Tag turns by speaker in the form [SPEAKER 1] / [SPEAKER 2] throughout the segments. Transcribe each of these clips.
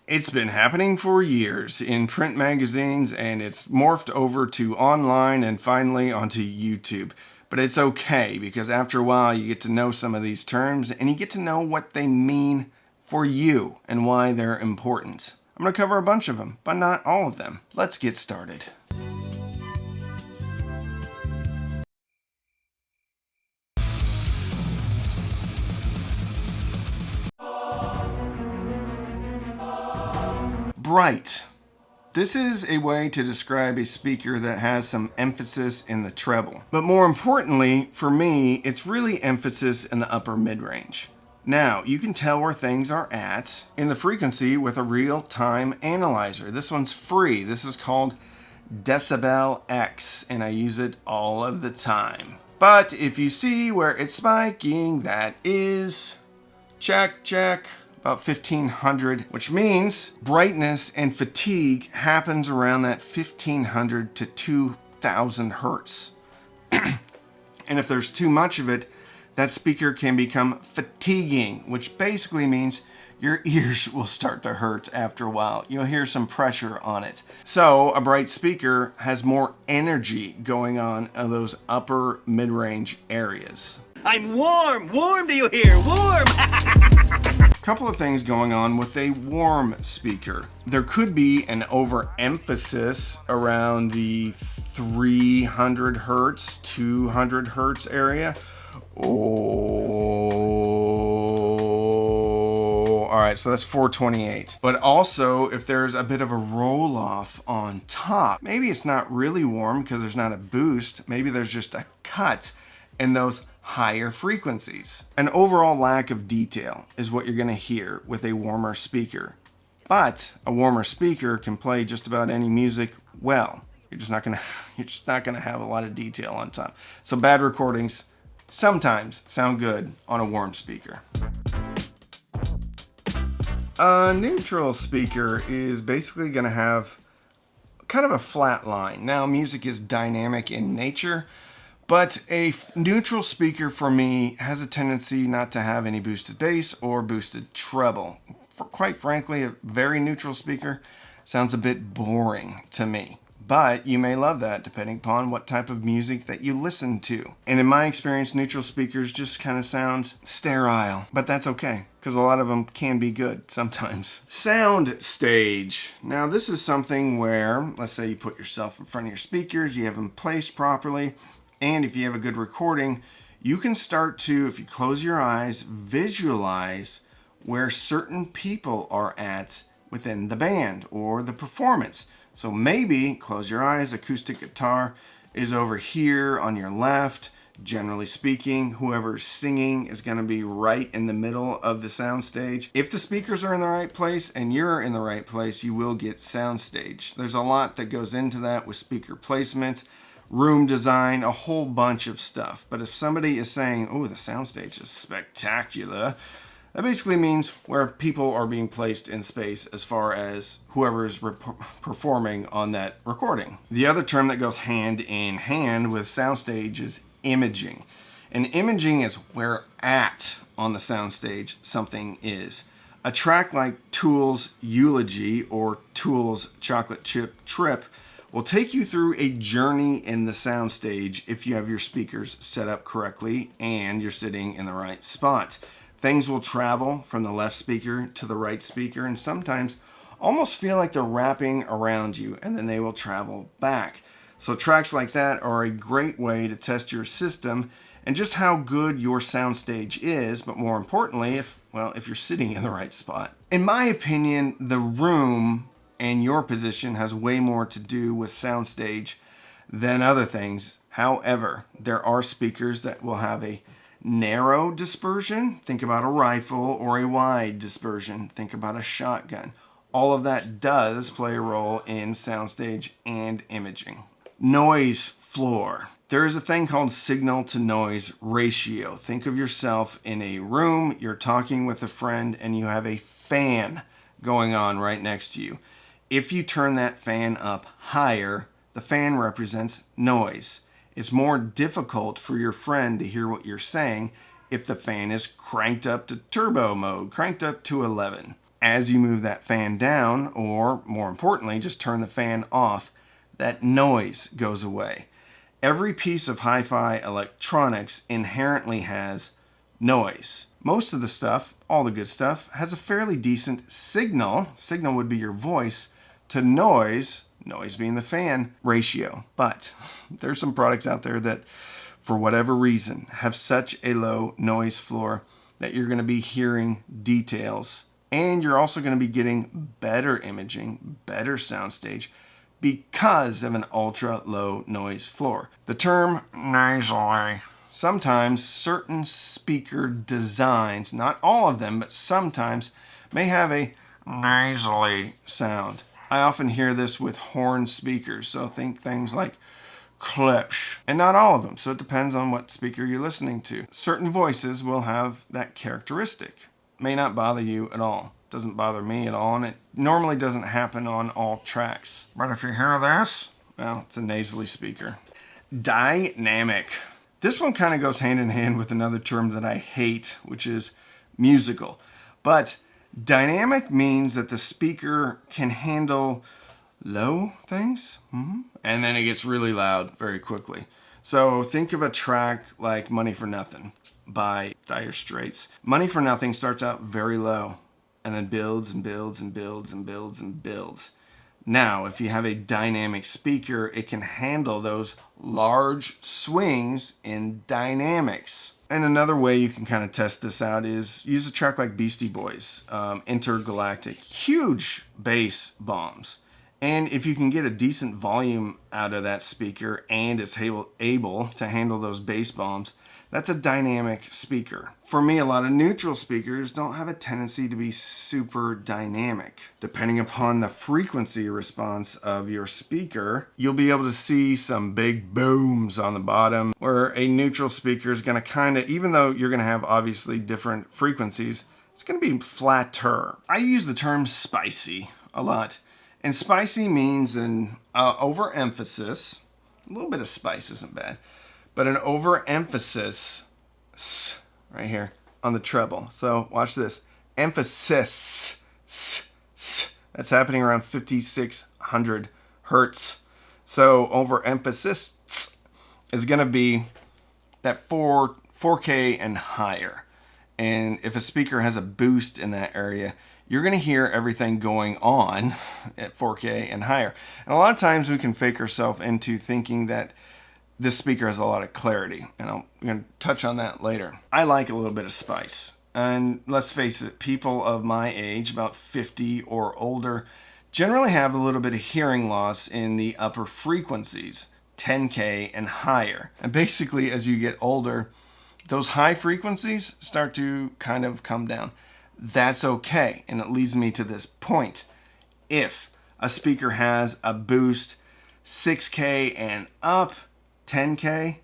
[SPEAKER 1] It's been happening for years in print magazines, and it's morphed over to online and finally onto YouTube. But it's okay, because after a while you get to know some of these terms and you get to know what they mean for you and why they're important. I'm going to cover a bunch of them, but not all of them. Let's get started. Bright. This is a way to describe a speaker that has some emphasis in the treble. But more importantly, for me, it's really emphasis in the upper mid-range. Now, you can tell where things are at in the frequency with a real-time analyzer. This one's free. This is called Decibel X, and I use it all of the time. But if you see where it's spiking, that is, check, about 1500, which means brightness and fatigue happens around that 1500 to 2000 hertz. And if there's too much of it, that speaker can become fatiguing, which basically means your ears will start to hurt after a while. You'll hear some pressure on it. So a bright speaker has more energy going on in those upper mid-range areas.
[SPEAKER 2] I'm warm! Warm, do you hear? Warm!
[SPEAKER 1] Couple of things going on with a warm speaker. There could be an overemphasis around the 300 hertz, 200 hertz area. All right, so that's 428. But also, if there's a bit of a roll-off on top, maybe it's not really warm because there's not a boost. Maybe there's just a cut in those higher frequencies. An overall lack of detail is what you're going to hear with a warmer speaker. But a warmer speaker can play just about any music well. You're just not going to have a lot of detail on top. So bad recordings sometimes sound good on a warm speaker. A neutral speaker is basically going to have kind of a flat line. Now, music is dynamic in nature, but a neutral speaker for me has a tendency not to have any boosted bass or boosted treble. Quite frankly, a very neutral speaker sounds a bit boring to me. But you may love that depending upon what type of music that you listen to. And in my experience, neutral speakers just kind of sound sterile. But that's okay, because a lot of them can be good sometimes. Sound stage. Now this is something where, let's say you put yourself in front of your speakers, you have them placed properly, and if you have a good recording, you can start to, if you close your eyes, visualize where certain people are at within the band or the performance. So maybe, close your eyes, acoustic guitar is over here on your left. Generally speaking, whoever's singing is going to be right in the middle of the soundstage. If the speakers are in the right place and you're in the right place, you will get soundstage. There's a lot that goes into that with speaker placement, room design, a whole bunch of stuff. But if somebody is saying, oh, the soundstage is spectacular, that basically means where people are being placed in space as far as whoever is performing on that recording. The other term that goes hand in hand with soundstage is imaging. And imaging is where at on the soundstage something is. A track like Tool's Eulogy or Tool's Chocolate Chip Trip will take you through a journey in the soundstage if you have your speakers set up correctly and you're sitting in the right spot. Things will travel from the left speaker to the right speaker and sometimes almost feel like they're wrapping around you, and then they will travel back. So tracks like that are a great way to test your system and just how good your soundstage is, but more importantly, if you're sitting in the right spot. In my opinion, the room and your position has way more to do with soundstage than other things. However, there are speakers that will have a narrow dispersion. Think about a rifle, or a wide dispersion. Think about a shotgun. All of that does play a role in soundstage and imaging. Noise floor. There is a thing called signal to noise ratio. Think of yourself in a room, you're talking with a friend, and you have a fan going on right next to you. If you turn that fan up higher, the fan represents noise. It's more difficult for your friend to hear what you're saying if the fan is cranked up to turbo mode, cranked up to 11. as you move that fan down, or more importantly, just turn the fan off, that noise goes away. Every piece of hi-fi electronics inherently has noise. Most of the stuff, all the good stuff, has a fairly decent signal would be your voice, to noise being the fan, ratio. But there's some products out there that, for whatever reason, have such a low noise floor that you're going to be hearing details. And you're also going to be getting better imaging, better soundstage, because of an ultra low noise floor. The term nasally. Sometimes certain speaker designs, not all of them, but sometimes, may have a nasally sound. I often hear this with horn speakers, so think things like Klipsch, and not all of them, so it depends on what speaker you're listening to. Certain voices will have that characteristic. May not bother you at all. Doesn't bother me at all, and it normally doesn't happen on all tracks. But if you hear this, well, it's a nasally speaker. Dynamic. This one kind of goes hand in hand with another term that I hate, which is musical. But dynamic means that the speaker can handle low things, and then it gets really loud very quickly. So think of a track like Money for Nothing by Dire Straits. Money for Nothing starts out very low and then builds and builds and builds and builds and builds. Now, if you have a dynamic speaker, it can handle those large swings in dynamics. And another way you can kind of test this out is use a track like Beastie Boys, Intergalactic, huge bass bombs. And if you can get a decent volume out of that speaker and is able to handle those bass bombs, that's a dynamic speaker. For me, a lot of neutral speakers don't have a tendency to be super dynamic. Depending upon the frequency response of your speaker, you'll be able to see some big booms on the bottom, where a neutral speaker is going to kind of, even though you're going to have obviously different frequencies, it's going to be flatter. I use the term spicy a lot. And spicy means an overemphasis. A little bit of spice isn't bad. But an overemphasis, right here, on the treble. So watch this. Emphasis. That's happening around 5,600 hertz. So overemphasis is going to be that 4K and higher. And if a speaker has a boost in that area, you're going to hear everything going on at 4K and higher. And a lot of times we can fake ourselves into thinking that this speaker has a lot of clarity. And I'm going to touch on that later. I like a little bit of spice. And let's face it, people of my age, about 50 or older, generally have a little bit of hearing loss in the upper frequencies, 10K and higher. And basically, as you get older, those high frequencies start to kind of come down. That's okay. And it leads me to this point. If a speaker has a boost 6K and up, 10K,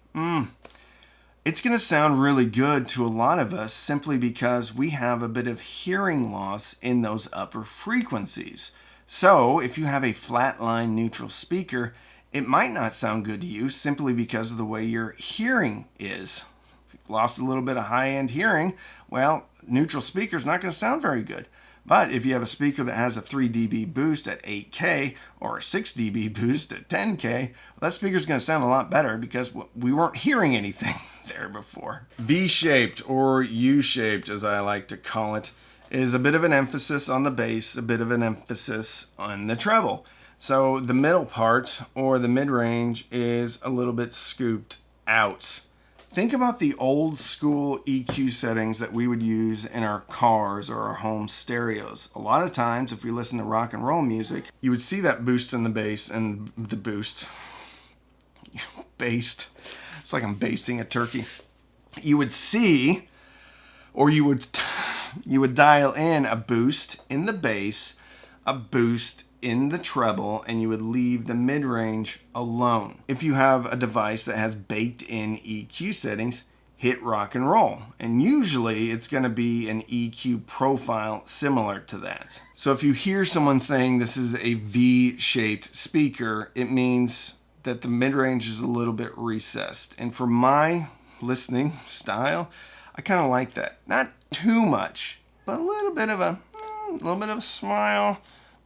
[SPEAKER 1] it's going to sound really good to a lot of us simply because we have a bit of hearing loss in those upper frequencies. So if you have a flatline neutral speaker, it might not sound good to you simply because of the way your hearing is. If you've lost a little bit of high-end hearing, well, neutral speaker is not going to sound very good. But if you have a speaker that has a 3 dB boost at 8K or a 6 dB boost at 10K, well, that speaker is going to sound a lot better because we weren't hearing anything there before. V-shaped or U-shaped, as I like to call it, is a bit of an emphasis on the bass, a bit of an emphasis on the treble. So the middle part, or the mid-range, is a little bit scooped out. Think about the old school EQ settings that we would use in our cars or our home stereos. A lot of times, if we listen to rock and roll music, you would see that boost in the bass and the boost. Based. It's like I'm basting a turkey. You would see, or you would dial in a boost in the bass, a boost in the treble, and you would leave the mid-range alone. If you have a device that has baked-in EQ settings, hit rock and roll. And usually it's going to be an EQ profile similar to that. So if you hear someone saying this is a V-shaped speaker, it means that the mid-range is a little bit recessed. And for my listening style, I kind of like that. Not too much, but a little bit of a a little bit of a smile,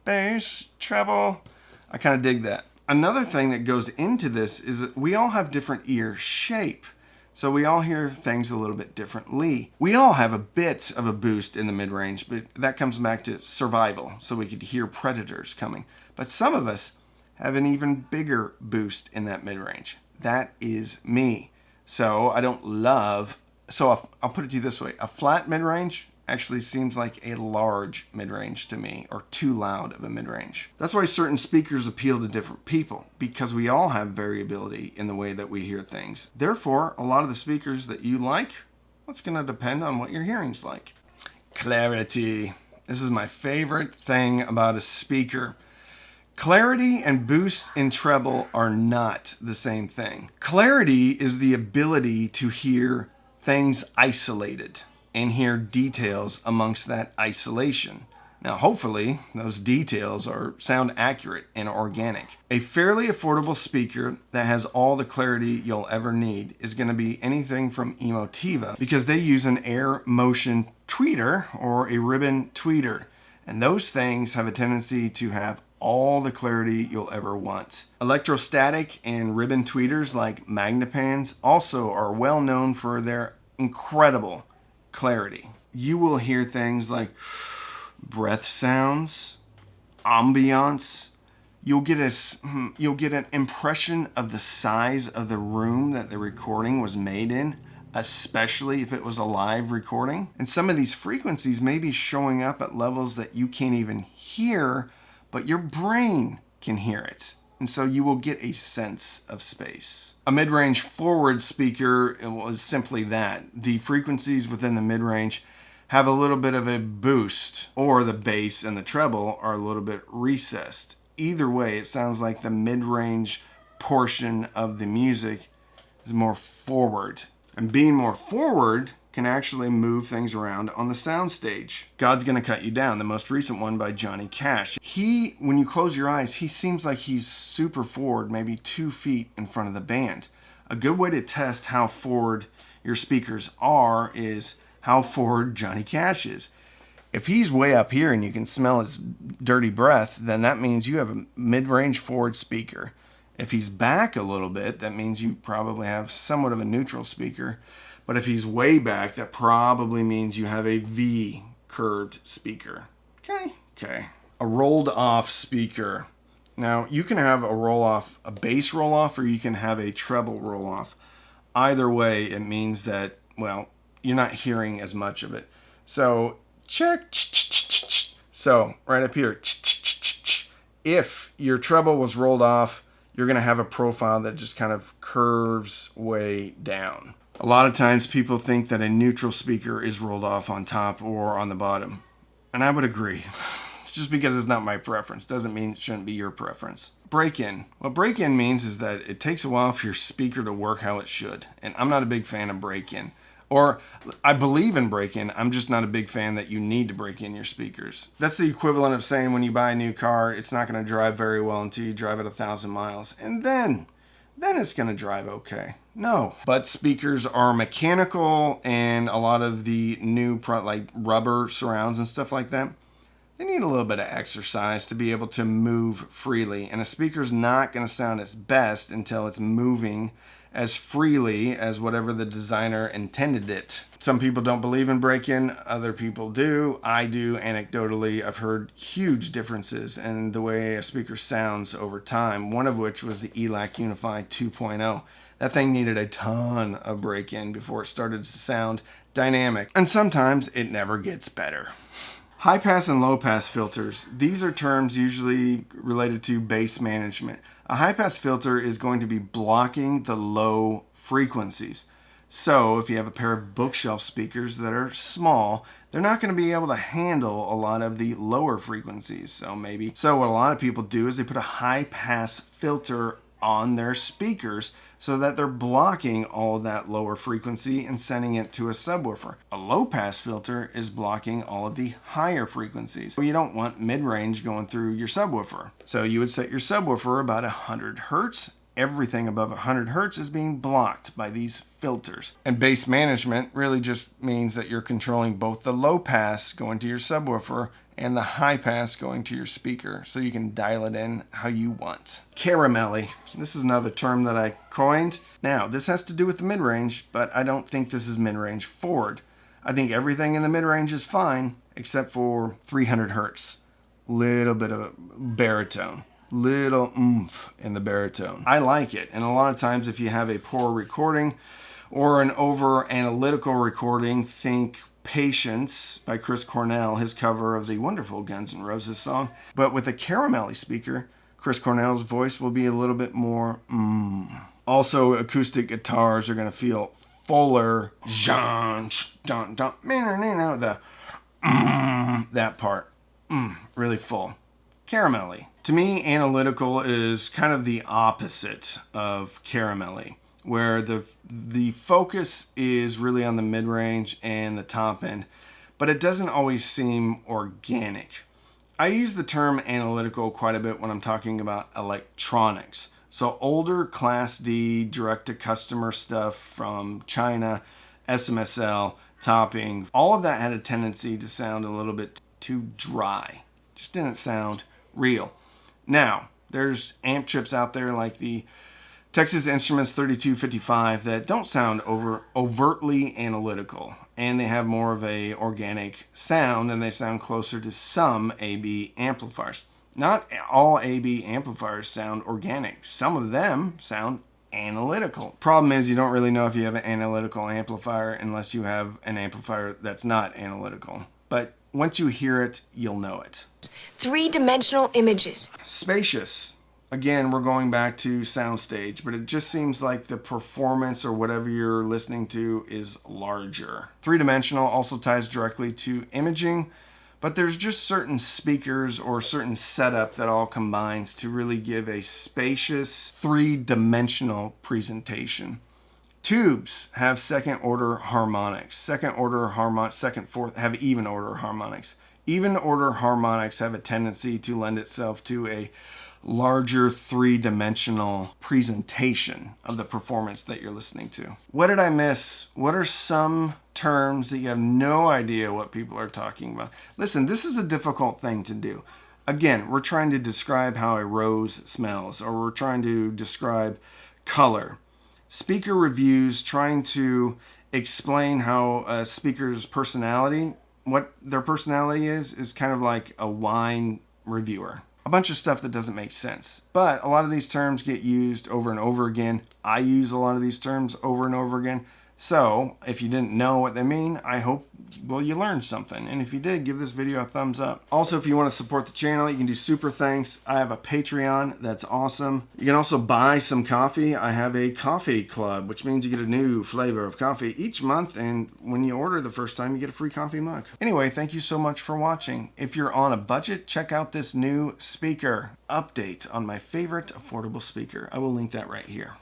[SPEAKER 1] bass, treble. I kind of dig that. Another thing that goes into this is that we all have different ear shape. So we all hear things a little bit differently. We all have a bit of a boost in the mid-range, but that comes back to survival, so we could hear predators coming. But some of us have an even bigger boost in that mid-range. That is me. So I don't love, so I'll put it to you this way. A flat mid-range actually seems like a large mid-range to me, or too loud of a mid-range. That's why certain speakers appeal to different people, because we all have variability in the way that we hear things. Therefore, a lot of the speakers that you like, that's going to depend on what your hearing's like. Clarity. This is my favorite thing about a speaker. Clarity and boost in treble are not the same thing. Clarity is the ability to hear things isolated and hear details amongst that isolation. Now, hopefully, those details sound accurate and organic. A fairly affordable speaker that has all the clarity you'll ever need is going to be anything from Emotiva, because they use an air motion tweeter or a ribbon tweeter. And those things have a tendency to have all the clarity you'll ever want. Electrostatic and ribbon tweeters like Magnepans also are well known for their incredible clarity. You will hear things like breath sounds, ambiance. You'll get an impression of the size of the room that the recording was made in, especially if it was a live recording. And some of these frequencies may be showing up at levels that you can't even hear, but your brain can hear it. And so you will get a sense of space. A mid-range forward speaker was simply that. The frequencies within the mid-range have a little bit of a boost, or the bass and the treble are a little bit recessed. Either way, it sounds like the mid-range portion of the music is more forward. And being more forward can actually move things around on the soundstage. God's Gonna Cut You Down, the most recent one by Johnny Cash. When you close your eyes, he seems like he's super forward, maybe 2 feet in front of the band. A good way to test how forward your speakers are is how forward Johnny Cash is. If he's way up here and you can smell his dirty breath, then that means you have a mid-range forward speaker. If he's back a little bit, that means you probably have somewhat of a neutral speaker. But if he's way back, that probably means you have a V-curved speaker. Okay. A rolled off speaker. Now, you can have a bass roll off, or you can have a treble roll off. Either way, it means that, well, you're not hearing as much of it. So, check. So, right up here. If your treble was rolled off, you're going to have a profile that just kind of curves way down. A lot of times people think that a neutral speaker is rolled off on top or on the bottom. And I would agree. Just because it's not my preference doesn't mean it shouldn't be your preference. Breakin. What break-in means is that it takes a while for your speaker to work how it should. And I'm not a big fan of break-in. Or I believe in break-in, I'm just not a big fan that you need to break in your speakers. That's the equivalent of saying when you buy a new car, it's not going to drive very well until you drive it 1,000 miles. And then it's going to drive okay. No. But speakers are mechanical, and a lot of the new like rubber surrounds and stuff like that, they need a little bit of exercise to be able to move freely. And a speaker's not going to sound its best until it's moving as freely as whatever the designer intended it. Some people don't believe in break-in, other people do. I do. Anecdotally, I've heard huge differences in the way a speaker sounds over time, one of which was the ELAC Unify 2.0. That thing needed a ton of break-in before it started to sound dynamic, and sometimes it never gets better. High-pass and low-pass filters. These are terms usually related to bass management. A high-pass filter is going to be blocking the low frequencies. So if you have a pair of bookshelf speakers that are small, they're not going to be able to handle a lot of the lower frequencies. So what a lot of people do is they put a high-pass filter on their speakers so that they're blocking all of that lower frequency and sending it to a subwoofer. A low-pass filter is blocking all of the higher frequencies. So you don't want mid-range going through your subwoofer. So you would set your subwoofer about 100 hertz. Everything above 100 hertz is being blocked by these filters. And bass management really just means that you're controlling both the low pass going to your subwoofer and the high pass going to your speaker, so you can dial it in how you want. Caramelly. This is another term that I coined. Now, this has to do with the mid-range, but I don't think this is mid-range forward. I think everything in the mid-range is fine, except for 300 hertz. Little bit of baritone. Little oomph in the baritone. I like it, and a lot of times if you have a poor recording or an over-analytical recording, think Patience by Chris Cornell, his cover of the wonderful Guns N' Roses song. But with a Caramelly speaker, Chris Cornell's voice will be a little bit more Also, acoustic guitars are going to feel fuller. That part. Really full. Caramelly. To me, Analytical is kind of the opposite of Caramelly, where the focus is really on the mid-range and the top end, but it doesn't always seem organic. I use the term analytical quite a bit when I'm talking about electronics. So older Class D direct-to-customer stuff from China, SMSL, topping, all of that had a tendency to sound a little bit too dry. Just didn't sound real. Now, there's amp chips out there like the Texas Instruments 3255 that don't sound overtly analytical, and they have more of a organic sound, and they sound closer to some AB amplifiers. Not all AB amplifiers sound organic. Some of them sound analytical. Problem is, you don't really know if you have an analytical amplifier unless you have an amplifier that's not analytical. But once you hear it, you'll know it.
[SPEAKER 3] Three-dimensional images.
[SPEAKER 1] Spacious. Again, we're going back to soundstage, but it just seems like the performance or whatever you're listening to is larger. Three-dimensional also ties directly to imaging, but there's just certain speakers or certain setup that all combines to really give a spacious, three-dimensional presentation. Tubes have second-order harmonics. Second-order harmonics, second, fourth have even-order harmonics. Even-order harmonics have a tendency to lend itself to a larger three-dimensional presentation of the performance that you're listening to. What did I miss? What are some terms that you have no idea what people are talking about? Listen, this is a difficult thing to do. Again, we're trying to describe how a rose smells, or we're trying to describe color. Speaker reviews trying to explain how a speaker's personality, what their personality is kind of like a wine reviewer. A bunch of stuff that doesn't make sense. But a lot of these terms get used over and over again. I use a lot of these terms over and over again. So if you didn't know what they mean, I hope, well, you learned something. And if you did, give this video a thumbs up. Also, if you want to support the channel, you can do super thanks. I have a Patreon. That's awesome. You can also buy some coffee. I have a coffee club, which means you get a new flavor of coffee each month. And when you order the first time, you get a free coffee mug. Anyway, thank you so much for watching. If you're on a budget, check out this new speaker update on my favorite affordable speaker. I will link that right here.